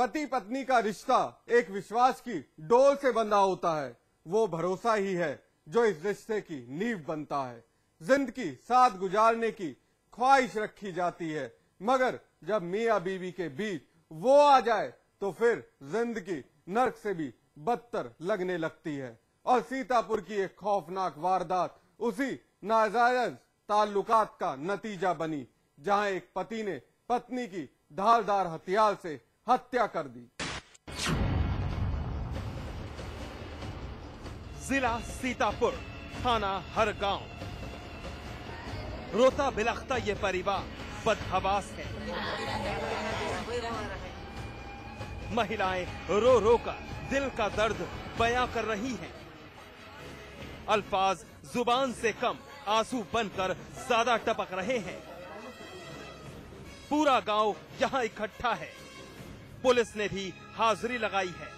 पति पत्नी का रिश्ता एक विश्वास की डोर से बंधा होता है। वो भरोसा ही है जो इस रिश्ते की नींव बनता है। जिंदगी साथ गुजारने की ख्वाहिश रखी जाती है, मगर जब मियां बीवी के बीच वो आ जाए तो फिर जिंदगी नर्क से भी बदतर लगने लगती है। और सीतापुर की एक खौफनाक वारदात उसी नाजायज ताल्लुकात का नतीजा बनी, जहां एक पति ने पत्नी की धारदार हथियार से हत्या कर दी। जिला सीतापुर, थाना हरगांव। रोता बिलखता ये परिवार बदहवास है। महिलाएं रो रो कर दिल का दर्द बयां कर रही हैं। अल्फाज जुबान से कम, आंसू बनकर ज्यादा टपक रहे हैं। पूरा गांव यहां इकट्ठा है। पुलिस ने भी हाजिरी लगाई है।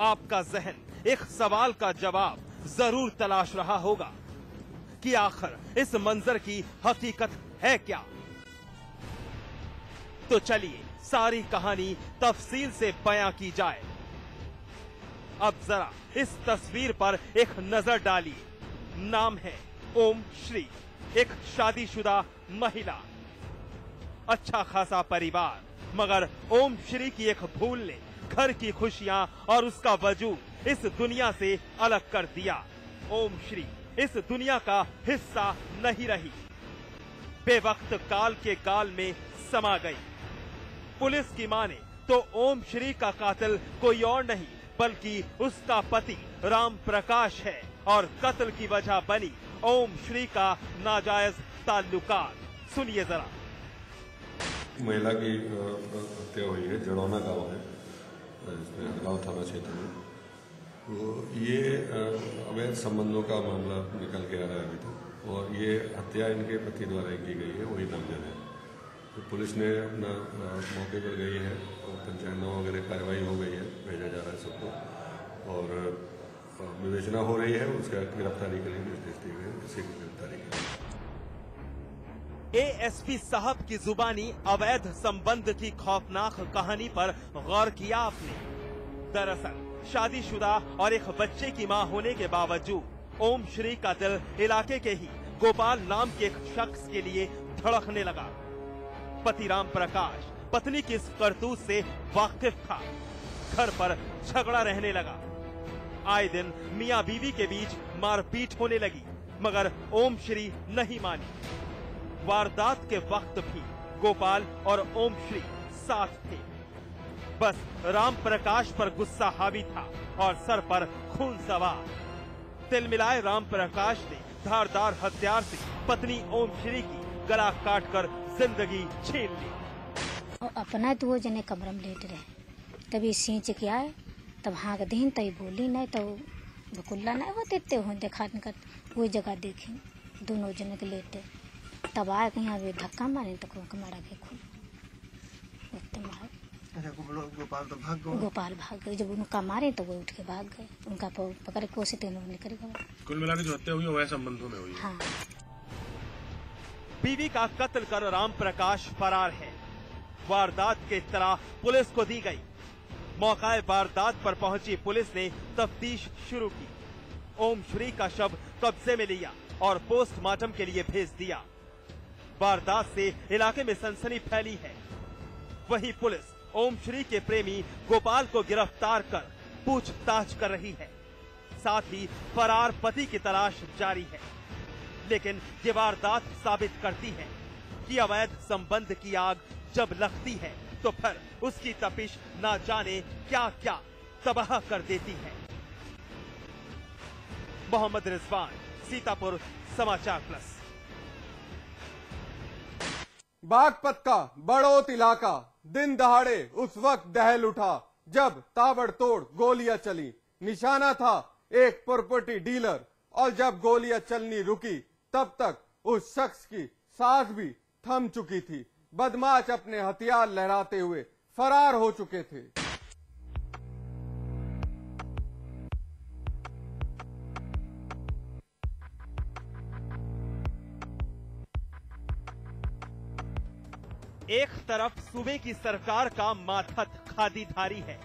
आपका जहन एक सवाल का जवाब जरूर तलाश रहा होगा कि आखिर इस मंजर की हकीकत है क्या। तो चलिए सारी कहानी तफसील से बयां की जाए। अब जरा इस तस्वीर पर एक नजर डालिए। नाम है ओम श्री, एक शादीशुदा महिला, अच्छा खासा परिवार, मगर ओम श्री की एक भूल ने घर की खुशियां और उसका वजूद इस दुनिया से अलग कर दिया। ओम श्री इस दुनिया का हिस्सा नहीं रही, बेवक्त काल के गाल में समा गई। पुलिस की माने तो ओम श्री का कातिल कोई और नहीं बल्कि उसका पति राम प्रकाश है, और कत्ल की वजह बनी ओम श्री का नाजायज ताल्लुकात। सुनिए जरा। महिला की हत्या हुई है, जड़ौना गांव है, इसमें हरगांव थाना क्षेत्र में। तो ये अवैध संबंधों का मामला निकल के आ रहा है अभी तक, और ये हत्या इनके पति द्वारा की गई है, वही नामजद है। तो पुलिस ने अपना मौके पर गई है और पंचायत वगैरह कार्रवाई हो गई है, भेजा जा रहा है सबको, और विवेचना हो रही है। उसका गिरफ्तारी के लिए निर्देश दिए गए, किसी की गिरफ्तारी के लिए। एएसपी साहब की जुबानी अवैध संबंध की खौफनाक कहानी पर गौर किया आपने। दरअसल शादीशुदा और एक बच्चे की मां होने के बावजूद ओम श्री का दिल इलाके के ही गोपाल नाम के एक शख्स के लिए धड़कने लगा। पति राम प्रकाश पत्नी की इस करतूत से वाकिफ था। घर पर झगड़ा रहने लगा। आए दिन मियां बीवी के बीच मारपीट होने लगी, मगर ओम श्री नहीं मानी। वारदात के वक्त भी गोपाल और ओम श्री साथ थे। बस राम प्रकाश पर गुस्सा हावी था और सर पर खून सवार। तिल मिलाए राम प्रकाश ने धारदार हथियार से पत्नी ओम श्री की गला काटकर जिंदगी छीन ली। और अपना तो वो जने कमरे में लेट रहे, तभी सींच के आए, तब हाँ के दिन तई बोली नहीं, तो कुल्ला नहीं वो देते हो देखा कर वही जगह देखे दोनों जने के लेटे, तब आए कहीं अभी धक्का मारे तो मारा के खून मार। गोपाल भाग गए। जब उनका मारे तो वो उठ के भाग गए, उनका पकड़ कोशिश निकल गए। कुल मिला के जो हत्या हुई वह संबंधों में हुई। हाँ। बीवी का कत्ल कर राम प्रकाश फरार है। वारदात की इत्तला पुलिस को दी गई। मौका वारदात पर पहुंची पुलिस ने तफ्तीश शुरू की। ओम श्री का शव कब्जे में लिया और पोस्टमार्टम के लिए भेज दिया। वारदात से इलाके में सनसनी फैली है। वहीं पुलिस ओम श्री के प्रेमी गोपाल को गिरफ्तार कर पूछताछ कर रही है। साथ ही फरार पति की तलाश जारी है। लेकिन ये वारदात साबित करती है कि अवैध संबंध की आग जब लगती है तो फिर उसकी तपिश ना जाने क्या क्या तबाह कर देती है। मोहम्मद रिजवान, सीतापुर, समाचार प्लस। बागपत का बड़ौत इलाका दिन दहाड़े उस वक्त दहल उठा जब ताबड़तोड़ गोलियां चली। निशाना था एक प्रॉपर्टी डीलर, और जब गोलियां चलनी रुकी तब तक उस शख्स की सांस भी थम चुकी थी। बदमाश अपने हथियार लहराते हुए फरार हो चुके थे। एक तरफ सूबे की सरकार का माथत खादीधारी है,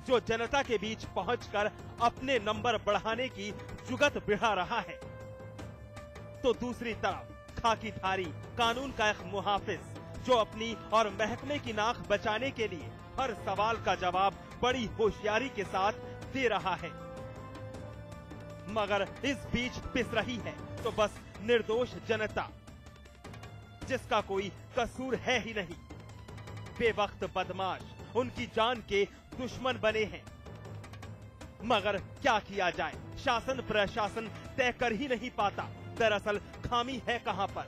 जो जनता के बीच पहुंचकर अपने नंबर बढ़ाने की जुगत बढ़ा रहा है, तो दूसरी तरफ खाकीधारी कानून का एक मुहाफिज, जो अपनी और महकमे की नाक बचाने के लिए हर सवाल का जवाब बड़ी होशियारी के साथ दे रहा है। मगर इस बीच पिस रही है तो बस निर्दोष जनता, जिसका कोई कसूर है ही नहीं। बेवक्त बदमाश उनकी जान के दुश्मन बने हैं। मगर क्या किया जाए, शासन प्रशासन तय कर ही नहीं पाता दरअसल खामी है कहां पर।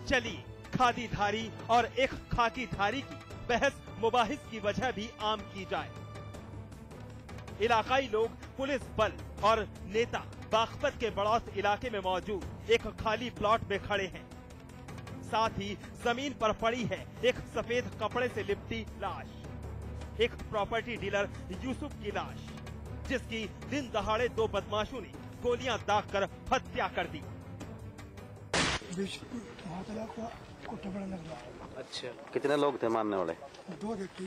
चलिए खादीधारी और एक खाकीधारी की बहस मुबाहिस की वजह भी आम की जाए। इलाकाई लोग, पुलिस बल और नेता बागपत के बड़ौत इलाके में मौजूद एक खाली प्लॉट में खड़े हैं। साथ ही जमीन पर पड़ी है एक सफेद कपड़े से लिपटी लाश, एक प्रॉपर्टी डीलर यूसुफ की लाश, जिसकी दिन दहाड़े दो बदमाशों ने गोलियां दागकर हत्या कर दी। अच्छा, कितने लोग थे मारने वाले? 2 व्यक्ति।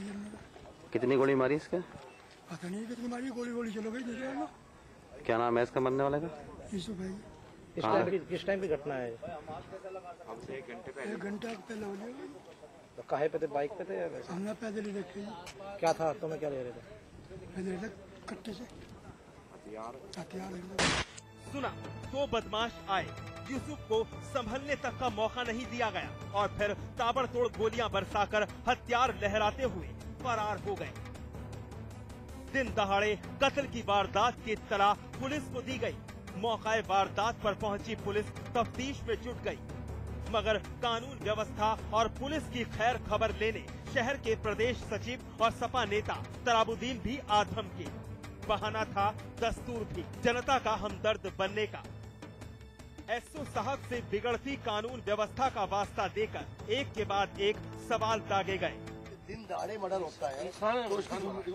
कितनी गोली मारी इसके? पता नहीं कितनी मारी, गोली चलो गई। देख लो क्या नाम है इसका मरने वाले का? यूसुफ भाई। किस टाइम की घटना है? 1 घंटा पहले हो गया। तो काहे पे थे, बाइक पे थे या वैसे? हमने पैदल ही देखे। क्या था हाथों में, क्या ले रहे थे? पैदल कट्टे से हथियार। सुना 2 बदमाश आए, यूसुफ को संभलने तक का मौका नहीं दिया गया और फिर ताबड़तोड़ गोलियां बरसाकर हथियार लहराते हुए फरार हो गए। दिन दहाड़े कत्ल की वारदात की इत्तला पुलिस को दी गई। मौकाए वारदात पर पहुंची पुलिस तफ्तीश में जुट गई, मगर कानून व्यवस्था और पुलिस की खैर खबर लेने शहर के प्रदेश सचिव और सपा नेता तराबुद्दीन भी आधम के। बहाना था दस्तूर भी जनता का हमदर्द बनने का। एसओ साहब से बिगड़ती कानून व्यवस्था का वास्ता देकर एक के बाद एक सवाल दागे गए। दिन दहाड़े मर्डर होता है तो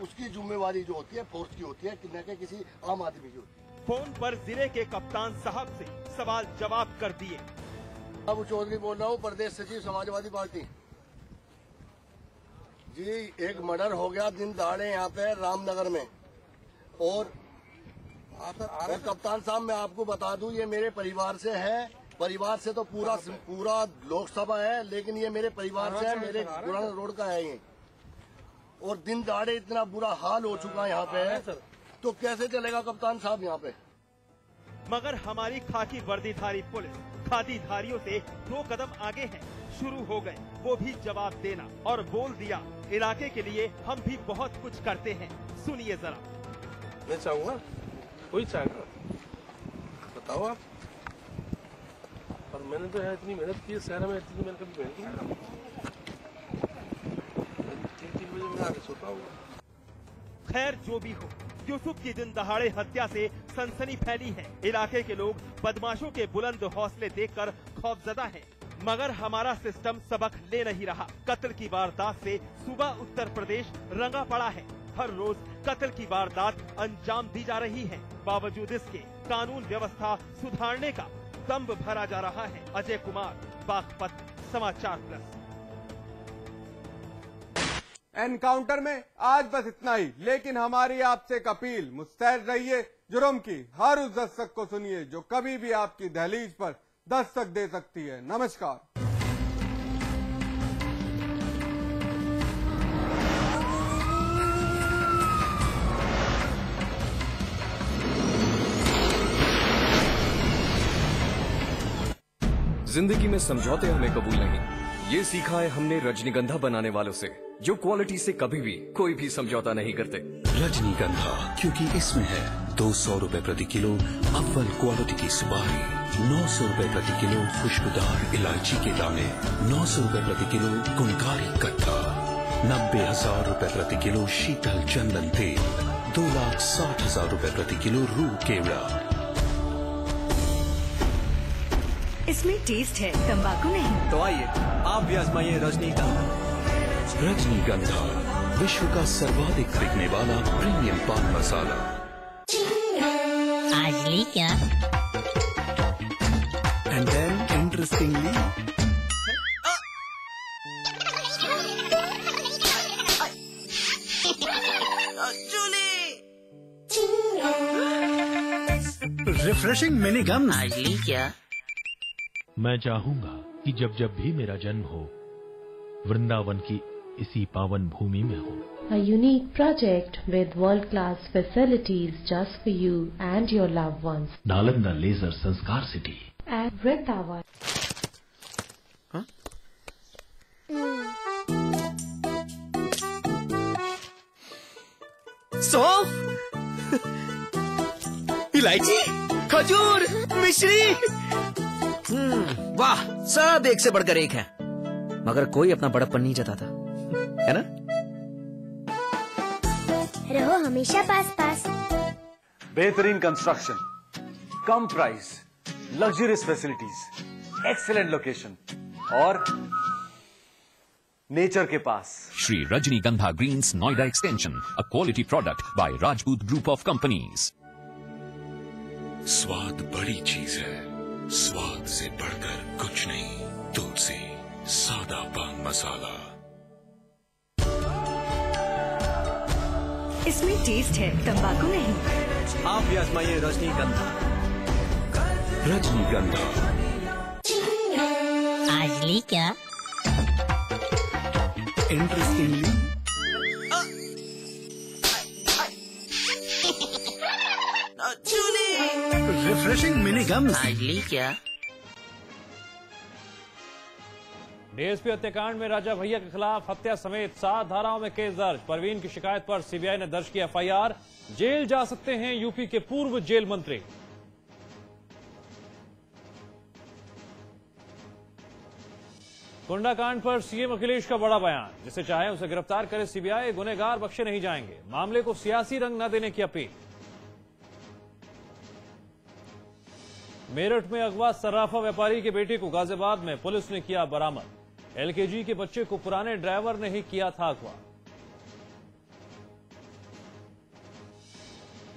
उसकी जिम्मेवारी जो होती है फोर्स की होती है, न कि किसी आम आदमी की होती है। फोन पर जिले के कप्तान साहब से सवाल जवाब कर दिए। अब चौधरी बोल रहा हूँ, प्रदेश सचिव समाजवादी पार्टी जी। एक मर्डर हो गया दिन दहाड़े यहाँ पे रामनगर में, और कप्तान साहब मैं आपको बता दूं, ये मेरे परिवार से है। परिवार से तो पूरा लोकसभा है, लेकिन ये मेरे परिवार से है, मेरे पुराना रोड का है ये। और दिन दहाड़े इतना बुरा हाल हो चुका है यहाँ पे, तो कैसे चलेगा कप्तान साहब यहाँ पे। मगर हमारी खाकी वर्दीधारी पुलिस खादीधारियों से 2 कदम आगे है। शुरू हो गए वो भी जवाब देना और बोल दिया, इलाके के लिए हम भी बहुत कुछ करते हैं। सुनिए जरा। मैं चाहूँगा, कोई चाहेगा, बताओ आप। और मैंने तो है इतनी मेहनत की है शहर में, इतनी मैंने कभी मेहनत नहीं की। 3 बजे मैं आके सोता हूँ। खैर जो भी हो, यूसुफ की दिन दहाड़े हत्या से सनसनी फैली है। इलाके के लोग बदमाशों के बुलंद हौसले देखकर खौफजदा हैं। मगर हमारा सिस्टम सबक ले नहीं रहा। कत्ल की वारदात से सूबा उत्तर प्रदेश रंगा पड़ा है। हर रोज कत्ल की वारदात अंजाम दी जा रही है। बावजूद इसके कानून व्यवस्था सुधारने का दम्भ भरा जा रहा है। अजय कुमार, बागपत, समाचार प्लस। एनकाउंटर में आज बस इतना ही, लेकिन हमारी आपसे एक अपील, मुस्तैद रहिए। जुर्म की हर उस दस्तक को सुनिए जो कभी भी आपकी दहलीज पर दस्तक दे सकती है। नमस्कार। जिंदगी में समझौते हमें कबूल नहीं, ये सीखा है हमने रजनीगंधा बनाने वालों से, जो क्वालिटी से कभी भी कोई भी समझौता नहीं करते। रजनीगंधा, क्योंकि इसमें है 200 रुपए प्रति किलो अव्वल क्वालिटी की सुपारी, 900 रुपए प्रति किलो खुशबूदार इलायची के दाने, 900 रुपए प्रति किलो गुणकारी कट्टा, 90,000 रुपए प्रति किलो शीतल चंदन तेल, 2,60,000 रुपए प्रति किलो रूह केवड़ा। इसमें टेस्ट है, तंबाकू नहीं। तो आइए आप भी आजमाइए रजनीगंधा। रजनीगंधा, विश्व का सर्वाधिक बिकने वाला प्रीमियम पान मसाला। आज ली क्या? And then interestingly, refreshing mini gum आज ली क्या? मैं चाहूंगा कि जब जब भी मेरा जन्म हो वृंदावन की इसी पावन भूमि में हो। A unique project with world-class facilities just for you and your loved ones. Nalanda leisure Sanskar city At Vrindavan. सौंफ, इलायची, खजूर, मिश्री, वाह, सब एक से बढ़कर एक है। मगर कोई अपना बड़प्पन नहीं जताता, है ना? रहो हमेशा पास पास। बेहतरीन कंस्ट्रक्शन, कम price, luxurious facilities, excellent location और नेचर के पास। Shri Rajnigandha Greens Noida Extension, a quality product by Rajput Group of Companies. स्वाद बड़ी चीज है, स्वाद से बढ़कर कुछ नहीं। तुलसी सादा पान मसाला। इसमें टेस्ट है, तंबाकू नहीं। आप भी आजमाइए रजनीगंधा। रजनीगंधा। आज ली क्या? Interestingly refreshing mini gum. आज ली क्या? डीएसपी हत्याकांड में राजा भैया के खिलाफ हत्या समेत 7 धाराओं में केस दर्ज। परवीन की शिकायत पर सीबीआई ने दर्ज की एफआईआर। जेल जा सकते हैं यूपी के पूर्व जेल मंत्री। कोंडाकांड पर सीएम अखिलेश का बड़ा बयान, जिसे चाहे उसे गिरफ्तार करे सीबीआई, गुनहगार बख्शे नहीं जाएंगे। मामले को सियासी रंग न देने की अपील। मेरठ में अगवा सर्राफा व्यापारी के बेटे को गाजियाबाद में पुलिस ने किया बरामद। एलकेजी के बच्चे को पुराने ड्राइवर ने ही किया था अगवा।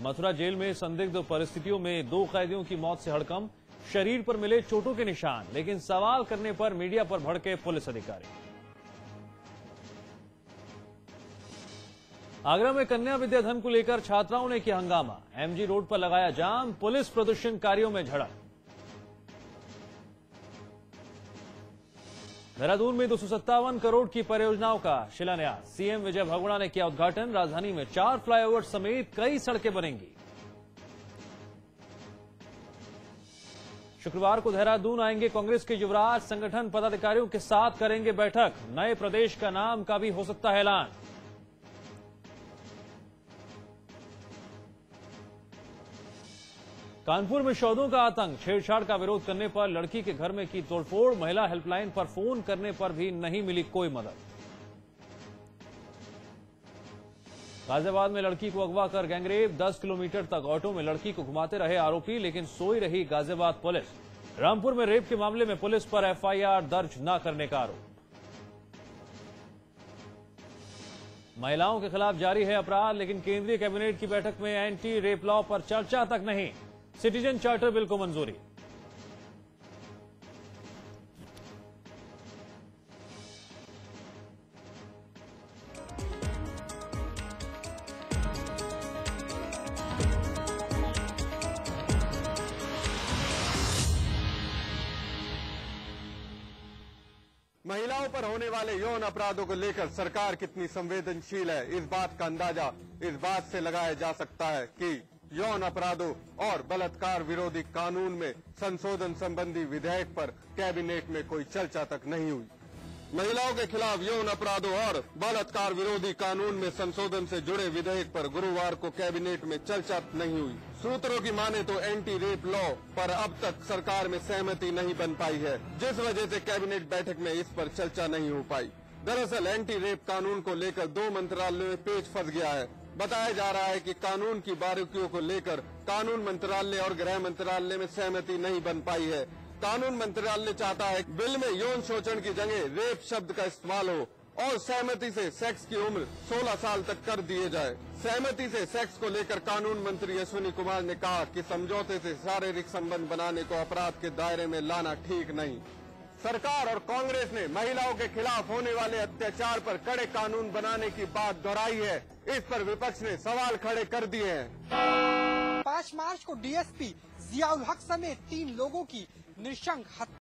मथुरा जेल में संदिग्ध परिस्थितियों में 2 कैदियों की मौत से हड़कंप। शरीर पर मिले चोटों के निशान, लेकिन सवाल करने पर मीडिया पर भड़के पुलिस अधिकारी। आगरा में कन्या विद्याधन को लेकर छात्राओं ने किया हंगामा। एमजी रोड पर लगाया जाम, पुलिस प्रदर्शनकारियों में झड़प। देहरादून में 257 करोड़ की परियोजनाओं का शिलान्यास। सीएम विजय भगोड़ा ने किया उद्घाटन। राजधानी में 4 फ्लाईओवर समेत कई सड़कें बनेंगी। शुक्रवार को देहरादून आएंगे कांग्रेस के युवराज। संगठन पदाधिकारियों के साथ करेंगे बैठक। नए प्रदेश का नाम का भी हो सकता है ऐलान। कानपुर में शौदों का आतंक। छेड़छाड़ का विरोध करने पर लड़की के घर में की तोड़फोड़। महिला हेल्पलाइन पर फोन करने पर भी नहीं मिली कोई मदद। गाजियाबाद में लड़की को अगवा कर गैंगरेप। 10 किलोमीटर तक ऑटो में लड़की को घुमाते रहे आरोपी, लेकिन सोई रही गाजियाबाद पुलिस। रामपुर में रेप के मामले में पुलिस पर एफआईआर दर्ज न करने का आरोप। महिलाओं के खिलाफ जारी है अपराध, लेकिन केंद्रीय कैबिनेट की बैठक में एंटी रेप लॉ पर चर्चा तक नहीं। सिटीजन चार्टर बिल को मंजूरी। महिलाओं पर होने वाले यौन अपराधों को लेकर सरकार कितनी संवेदनशील है, इस बात का अंदाजा इस बात से लगाया जा सकता है कि यौन अपराधों और बलात्कार विरोधी कानून में संशोधन संबंधी विधेयक पर कैबिनेट में कोई चर्चा तक नहीं हुई। महिलाओं के खिलाफ यौन अपराधों और बलात्कार विरोधी कानून में संशोधन से जुड़े विधेयक पर गुरुवार को कैबिनेट में चर्चा नहीं हुई। सूत्रों की माने तो एंटी रेप लॉ पर अब तक सरकार में सहमति नहीं बन पाई है, जिस वजह से कैबिनेट बैठक में इस पर चर्चा नहीं हो पाई। दरअसल एंटी रेप कानून को लेकर 2 मंत्रालयों में पेच फंस गया है। बताया जा रहा है कि कानून की बारीकियों को लेकर कानून मंत्रालय और गृह मंत्रालय में सहमति नहीं बन पाई है। कानून मंत्रालय चाहता है बिल में यौन शोषण की जगह रेप शब्द का इस्तेमाल हो और सहमति से सेक्स की उम्र 16 साल तक कर दिए जाए। सहमति से सेक्स को लेकर कानून मंत्री अश्विनी कुमार ने कहा कि समझौते से शारीरिक संबंध बनाने को अपराध के दायरे में लाना ठीक नहीं। सरकार और कांग्रेस ने महिलाओं के खिलाफ होने वाले अत्याचार पर कड़े कानून बनाने की बात दोहराई है। इस पर विपक्ष ने सवाल खड़े कर दिए हैं। 5 मार्च को डीएसपी जियाउल हक समेत 3 लोगों की नृशंस हत्या